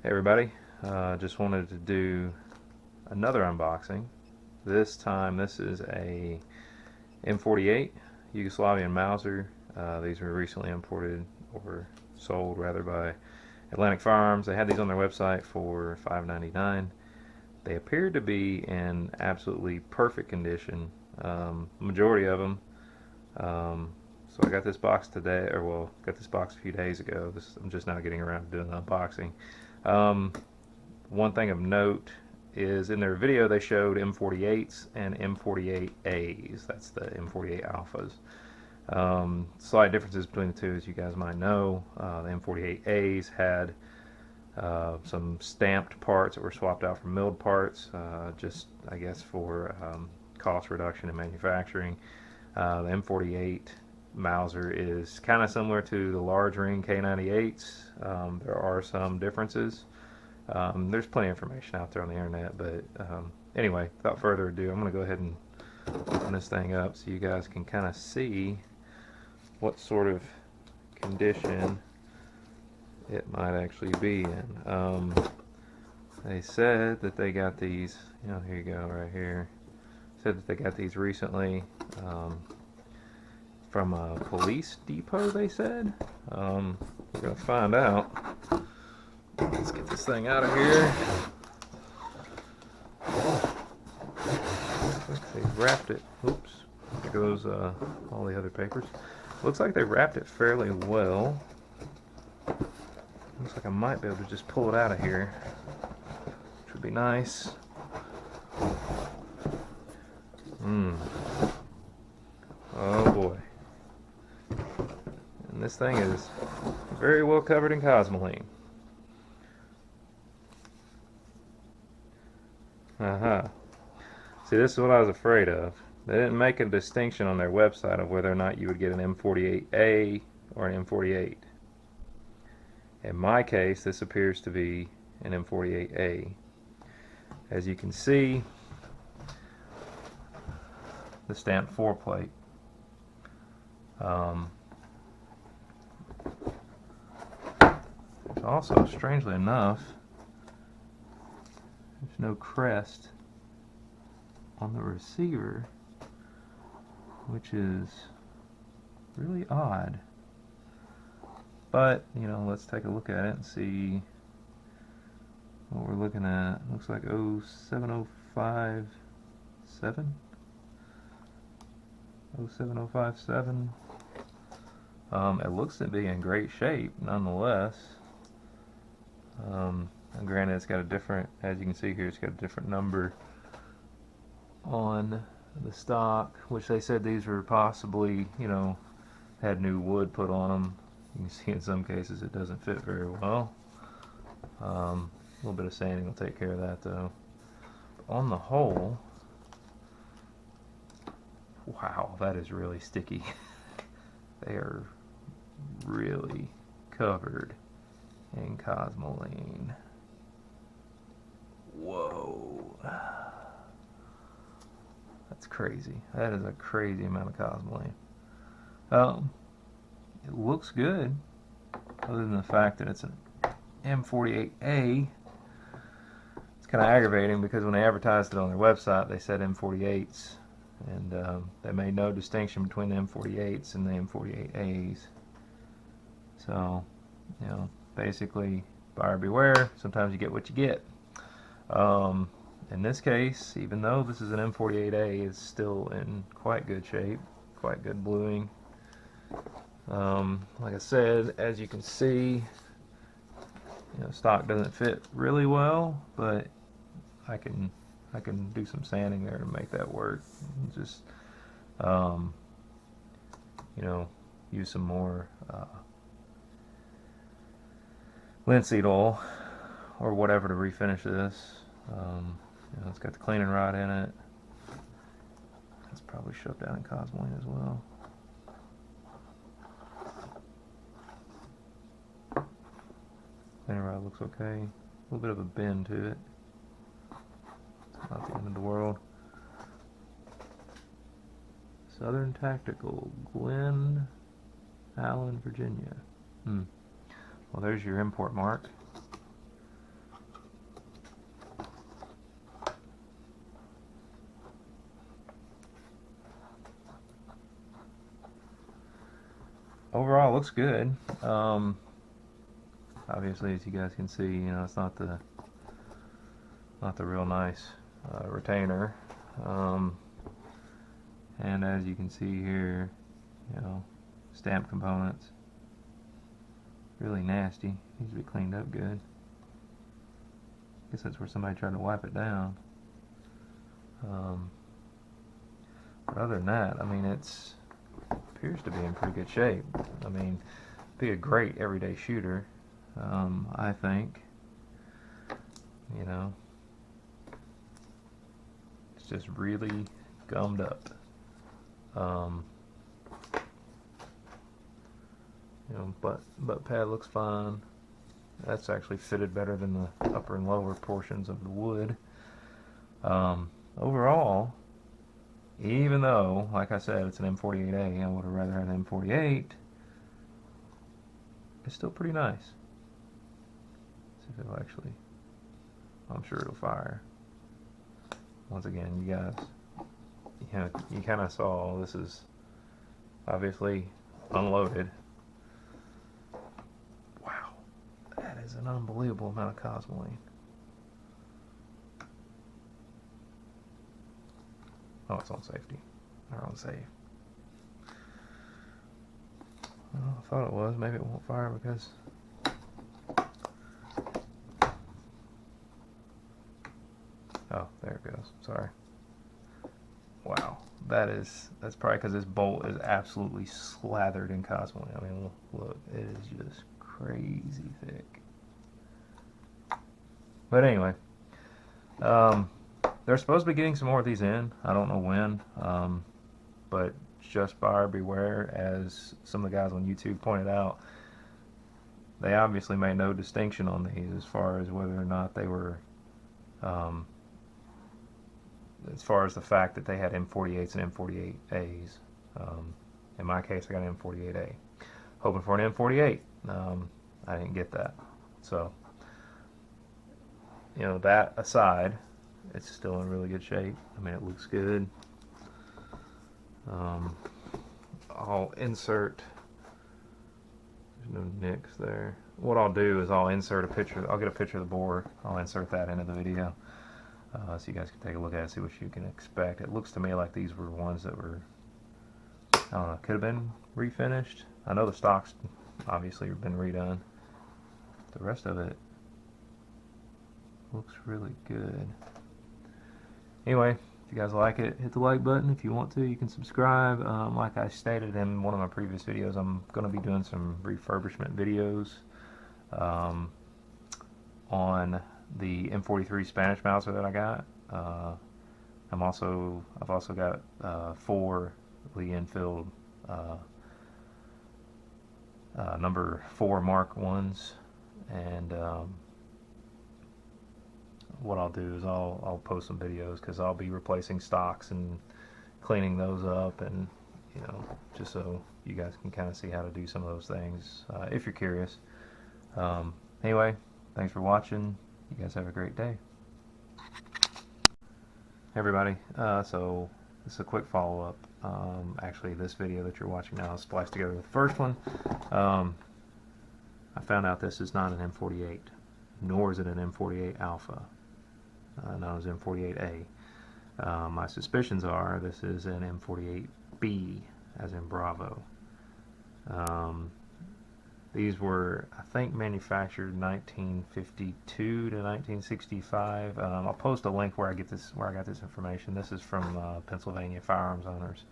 Hey everybody, just wanted to do another unboxing. This time this is a M48 Yugoslavian Mauser. These were recently imported or sold rather by Atlantic Firearms. They had these on their website for $5.99. They appeared to be in absolutely perfect condition, majority of them. So I got this box today, or well, got this box a few days ago. I'm just now getting around to doing the unboxing. One thing of note is in their video they showed M48s and M48As. That's the M48 alphas. Slight differences between the two, as you guys might know. The M48As had some stamped parts that were swapped out for milled parts, just I guess for cost reduction in manufacturing. The M48 Mauser is kind of similar to the large ring K98s. There are some differences. There's plenty of information out there on the internet, but anyway, without further ado, I'm going to go ahead and open this thing up so you guys can kind of see what sort of condition it might actually be in. They said that they got these, here you go, right here. Said that they got these recently from a police depot, they said. We're going to find out. Let's get this thing out of here. Looks like they wrapped it. Oops. There goes all the other papers. Looks like they wrapped it fairly well. Looks like I might be able to just pull it out of here, which would be nice. Oh boy. And this thing is very well covered in cosmoline. See, this is what I was afraid of. They didn't make a distinction on their website of whether or not you would get an M48A or an M48. In my case, this appears to be an M48A. As you can see, the stamped foreplate. Also, strangely enough, there's no crest on the receiver, which is really odd. But, let's take a look at it and see what we're looking at. Looks like 07057. 07057. It looks to be in great shape nonetheless. And granted, it's got a different, as you can see here, it's got a different number on the stock, which they said these were possibly, had new wood put on them. You can see in some cases it doesn't fit very well. A little bit of sanding will take care of that though. But on the whole, wow, that is really sticky. They are really covered in cosmoline. Whoa. That's crazy. That is a crazy amount of cosmoline. It looks good, other than the fact that it's an M48A. It's kind of aggravating because when they advertised it on their website, they said M48s, and they made no distinction between the M48s and the M48As. So, basically, buyer beware. Sometimes you get what you get. In this case, even though this is an M48A, it's still in quite good shape, quite good bluing. Like I said, as you can see, stock doesn't fit really well, but I can do some sanding there to make that work. Just use some more linseed oil or whatever to refinish this. It's got the cleaning rod in it. It's probably shoved down in cosmoline as well. Cleaning rod looks okay. A little bit of a bend to it. It's not the end of the world. Southern Tactical, Glen Allen, Virginia. Well, there's your import mark. looks good. Obviously, as you guys can see, you know, it's not the real nice retainer. And as you can see here, you know, stamp components, really nasty. Needs to be cleaned up good. I guess that's where somebody tried to wipe it down. But other than that, I mean, it's appears to be in pretty good shape. I mean, be a great everyday shooter, I think. You know, it's just really gummed up. You know, butt pad looks fine. That's actually fitted better than the upper and lower portions of the wood. Overall, even though, like I said, it's an M48A, I would have rather had an M48, it's still pretty nice. Let's see if it'll actually, I'm sure it'll fire. Once again, you guys, you know, you kind of saw this is obviously unloaded. Wow, that is an unbelievable amount of cosmoline. Oh, it's on safety. Or on safe. Well, I thought it was. Maybe it won't fire because... Oh, there it goes. Sorry. Wow. That's probably because this bolt is absolutely slathered in cosmoline. I mean, look, it is just crazy thick. But anyway, they're supposed to be getting some more of these in. I don't know when, but just buyer beware, as some of the guys on YouTube pointed out. They obviously made no distinction on these as far as whether or not they were, as far as the fact that they had M48s and M48As. In my case, I got an M48A. Hoping for an M48. I didn't get that. So, you know, that aside, it's still in really good shape. I mean, it looks good. I'll insert, there's no nicks there. What I'll do is I'll insert a picture, I'll get a picture of the bore, I'll insert that into the video, so you guys can take a look at it, see what you can expect. It looks to me like these were ones that were, I don't know, could have been refinished. I know the stocks obviously have been redone. The rest of it looks really good. Anyway, if you guys like it, hit the like button. If you want to, you can subscribe. Like I stated in one of my previous videos, I'm going to be doing some refurbishment videos on the M43 Spanish Mauser that I got. I've also got 4 Lee Enfield number 4 Mark 1s, and what I'll do is I'll post some videos, because I'll be replacing stocks and cleaning those up, and you know, just so you guys can kind of see how to do some of those things if you're curious. Anyway, thanks for watching. You guys have a great day. Hey everybody, so this is a quick follow-up. Actually, this video that you're watching now is spliced together with the first one. I found out this is not an M48, nor is it an M48 Alpha, known as M48A. My suspicions are this is an M48B, as in Bravo. These were, I think, manufactured 1952 to 1965. I'll post a link where I got this information. This is from Pennsylvania firearms owners.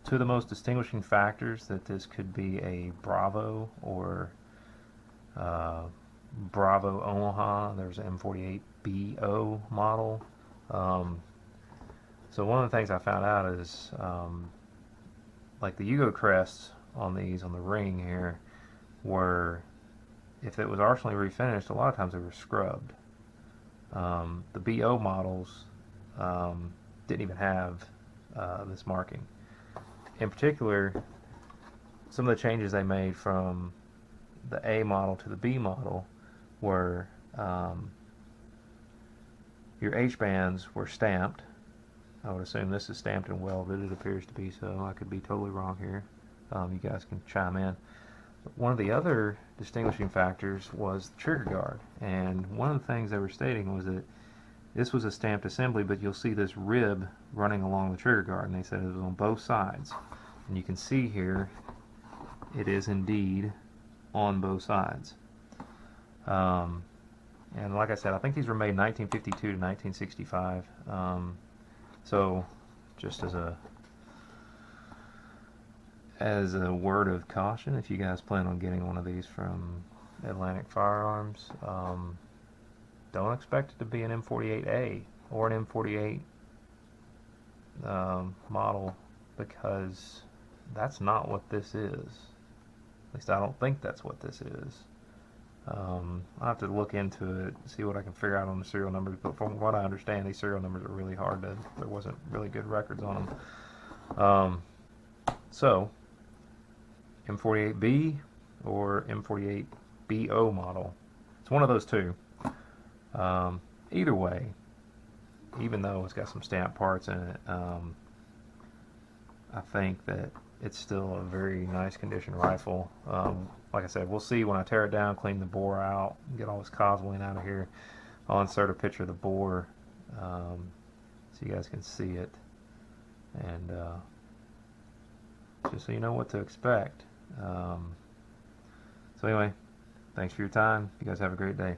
Two of the most distinguishing factors that this could be a Bravo or Bravo Omaha. There's an M48BO model. So one of the things I found out is like the Yugo crests on these, on the ring here, were, if it was arsenally refinished, a lot of times they were scrubbed. The BO models didn't even have this marking. In particular, some of the changes they made from the A model to the B model were your H bands were stamped. I would assume this is stamped and welded. It appears to be so. I could be totally wrong here. You guys can chime in. But one of the other distinguishing factors was the trigger guard, and one of the things they were stating was that this was a stamped assembly, but you'll see this rib running along the trigger guard, and they said it was on both sides. And you can see here, it is indeed on both sides. And like I said, I think these were made 1952 to 1965. So just as a word of caution, if you guys plan on getting one of these from Atlantic Firearms, don't expect it to be an M48A or an M48 model, because that's not what this is. At least I don't think that's what this is. I'll have to look into it, see what I can figure out on the serial numbers, but from what I understand, these serial numbers are really hard to, there wasn't really good records on them. So, M48B or M48BO model. It's one of those two. Either way, even though it's got some stamped parts in it, I think that it's still a very nice condition rifle. Like I said, we'll see when I tear it down, clean the bore out, get all this cosmoline out of here. I'll insert a picture of the bore so you guys can see it, and just so you know what to expect. So anyway, thanks for your time. You guys have a great day.